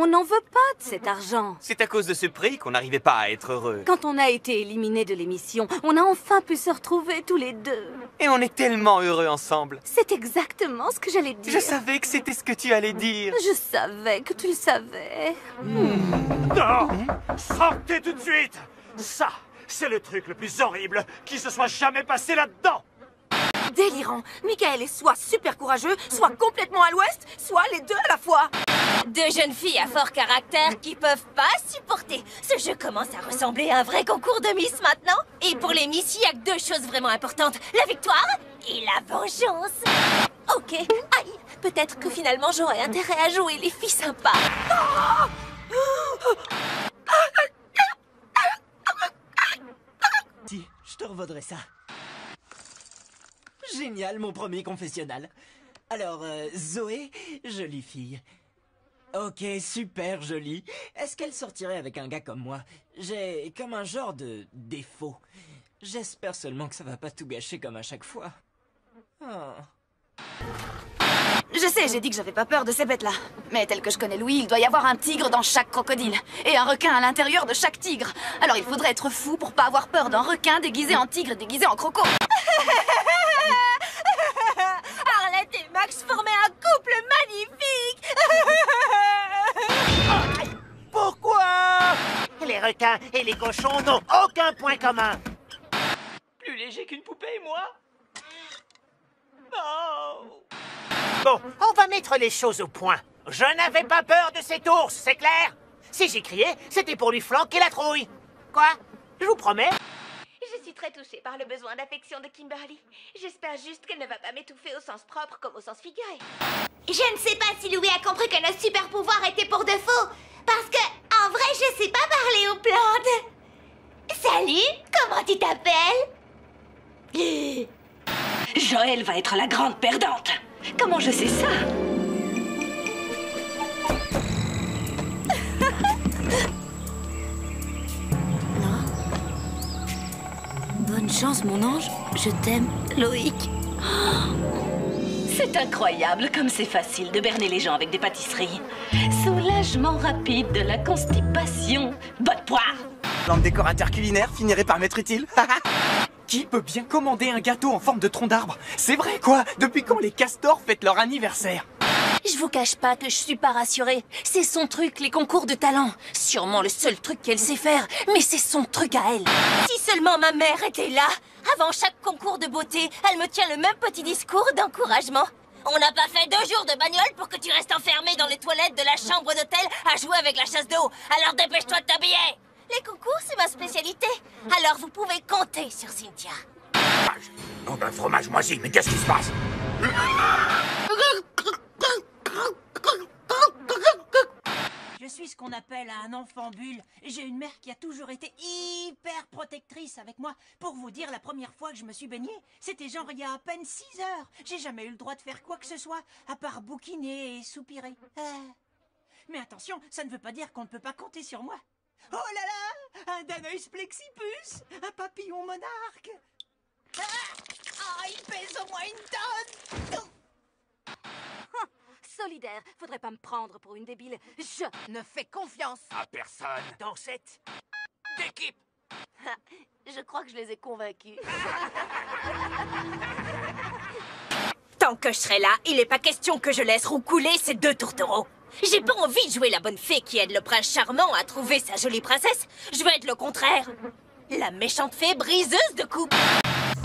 On n'en veut pas de cet argent. C'est à cause de ce prix qu'on n'arrivait pas à être heureux. Quand on a été éliminé de l'émission, on a enfin pu se retrouver tous les deux. Et on est tellement heureux ensemble. C'est exactement ce que j'allais dire. Je savais que c'était ce que tu allais dire. Je savais que tu le savais. Non! Sortez tout de suite! Ça, c'est le truc le plus horrible qui se soit jamais passé là-dedans! Délirant. Michael est soit super courageux, soit complètement à l'ouest, soit les deux à la fois. Deux jeunes filles à fort caractère qui peuvent pas supporter. Ce jeu commence à ressembler à un vrai concours de Miss maintenant. Et pour les Miss, il y a que deux choses vraiment importantes. La victoire et la vengeance. Ok, aïe, peut-être que finalement j'aurais intérêt à jouer les filles sympas. Si, je te revaudrai ça. Génial, mon premier confessionnal. Alors, Zoé, jolie fille. Ok, super jolie. Est-ce qu'elle sortirait avec un gars comme moi? J'ai comme un genre de défaut. J'espère seulement que ça va pas tout gâcher comme à chaque fois. Oh. Je sais, j'ai dit que j'avais pas peur de ces bêtes-là. Mais tel que je connais Louis, il doit y avoir un tigre dans chaque crocodile. Et un requin à l'intérieur de chaque tigre. Alors il faudrait être fou pour pas avoir peur d'un requin déguisé en tigre déguisé en croco. Arlette et Max formaient un couple magnifique. Pourquoi? Les requins et les cochons n'ont aucun point commun. Plus léger qu'une poupée, moi? Oh. Bon, on va mettre les choses au point. Je n'avais pas peur de cet ours, c'est clair? Si j'ai crié, c'était pour lui flanquer la trouille. Quoi? Je vous promets. Je suis très touchée par le besoin d'affection de Kimberly. J'espère juste qu'elle ne va pas m'étouffer au sens propre comme au sens figuré. Je ne sais pas si Louis a compris que nos super pouvoirs étaient pour de faux. Parce que, en vrai, je sais pas parler aux plantes. Salut, comment tu t'appelles? Joël va être la grande perdante. Comment je sais ça? Bonne chance, mon ange. Je t'aime, Loïc. C'est incroyable comme c'est facile de berner les gens avec des pâtisseries. Soulagement rapide de la constipation. Bonne poire! Plan de décor interculinaire finirait par m'être utile. Qui peut bien commander un gâteau en forme de tronc d'arbre? C'est vrai quoi? Depuis quand les castors fêtent leur anniversaire? Je vous cache pas que je suis pas rassurée. C'est son truc, les concours de talent. Sûrement le seul truc qu'elle sait faire, mais c'est son truc à elle. Si seulement ma mère était là. Avant chaque concours de beauté, elle me tient le même petit discours d'encouragement. On n'a pas fait 2 jours de bagnole pour que tu restes enfermé dans les toilettes de la chambre d'hôtel à jouer avec la chasse d'eau. Alors dépêche-toi de t'habiller. Les concours, c'est ma spécialité. Alors vous pouvez compter sur Cynthia. Nom d'un fromage moisi, mais qu'est-ce qui se passe? Je suis ce qu'on appelle un enfant bulle. J'ai une mère qui a toujours été hyper protectrice avec moi. Pour vous dire, la première fois que je me suis baignée, c'était genre il y a à peine 6 heures. J'ai jamais eu le droit de faire quoi que ce soit, à part bouquiner et soupirer. Mais attention, ça ne veut pas dire qu'on ne peut pas compter sur moi. Oh là là, un Danaus plexipus, un papillon monarque. Il pèse au moins 1 tonne. Solidaire, faudrait pas me prendre pour une débile. Je Ne fais confiance. À personne dans cette équipe. Je crois que je les ai convaincus. Tant que je serai là, il n'est pas question que je laisse roucouler ces 2 tourtereaux. J'ai pas envie de jouer la bonne fée qui aide le prince charmant à trouver sa jolie princesse. Je veux être le contraire. La méchante fée briseuse de coupe.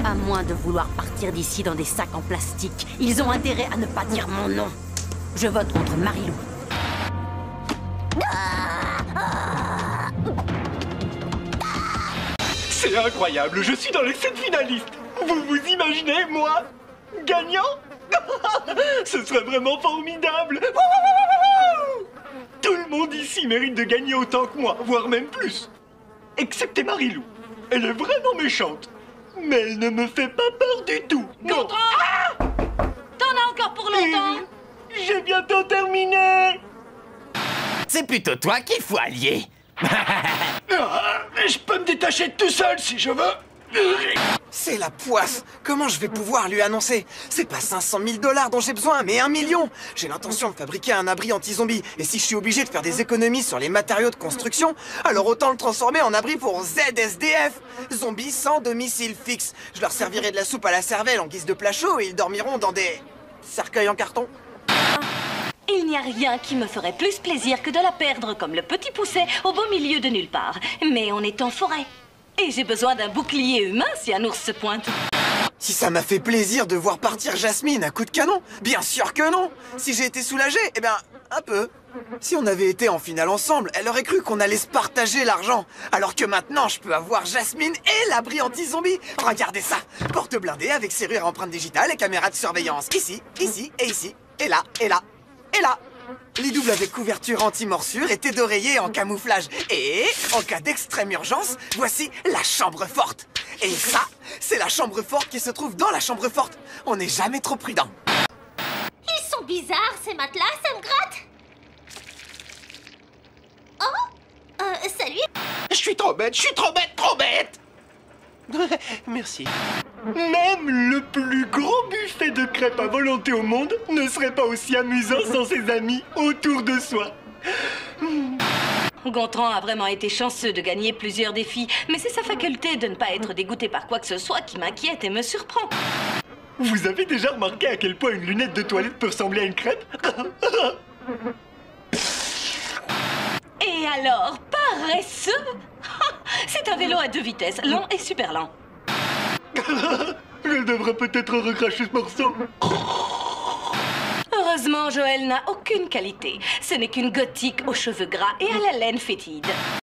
À moins de vouloir partir d'ici dans des sacs en plastique, ils ont intérêt à ne pas dire mon nom. Je vote contre Marilou. C'est incroyable, je suis dans les 7 finalistes. Vous vous imaginez, moi, gagnant? Ce serait vraiment formidable. Tout le monde ici mérite de gagner autant que moi, voire même plus. Excepté Marilou. Elle est vraiment méchante. Mais elle ne me fait pas peur du tout. Non. T'en as encore pour longtemps? J'ai bientôt terminé. C'est plutôt toi qu'il faut allier. Je peux me détacher de tout seul si je veux. C'est la poisse. Comment je vais pouvoir lui annoncer? C'est pas 500 000 $ dont j'ai besoin, mais 1 million. J'ai l'intention de fabriquer un abri anti-zombie. Et si je suis obligé de faire des économies sur les matériaux de construction, alors autant le transformer en abri pour ZSDF. Zombies sans domicile fixe. Je leur servirai de la soupe à la cervelle en guise de plat chaud et ils dormiront dans des cercueils en carton. Il n'y a rien qui me ferait plus plaisir que de la perdre comme le petit pousset au beau milieu de nulle part. Mais on est en forêt. Et j'ai besoin d'un bouclier humain si un ours se pointe. Si ça m'a fait plaisir de voir partir Jasmine à coup de canon, bien sûr que non. Si j'ai été soulagé, eh ben, un peu. Si on avait été en finale ensemble, elle aurait cru qu'on allait se partager l'argent. Alors que maintenant, je peux avoir Jasmine et l'abri anti-zombie. Regardez ça, porte blindée avec serrure à empreinte digitale et caméra de surveillance. Ici, ici et ici, et là, et là, et là. Lit double avec couverture anti-morsure et tête d'oreiller en camouflage. Et, en cas d'extrême urgence, voici la chambre forte. Et ça, c'est la chambre forte qui se trouve dans la chambre forte. On n'est jamais trop prudent. Ils sont bizarres, ces matelas, ça me gratte. Oh, salut. Je suis trop bête, trop bête. Merci. Même le plus gros buffet de crêpes à volonté au monde ne serait pas aussi amusant sans ses amis autour de soi. Gontran a vraiment été chanceux de gagner plusieurs défis, mais c'est sa faculté de ne pas être dégoûté par quoi que ce soit qui m'inquiète et me surprend. Vous avez déjà remarqué à quel point une lunette de toilette peut ressembler à une crêpe? Et alors, paresseux? C'est un vélo à 2 vitesses, lent et super lent. Je devrais peut-être recracher ce morceau. Heureusement, Joël n'a aucune qualité. Ce n'est qu'une gothique aux cheveux gras et à la laine fétide.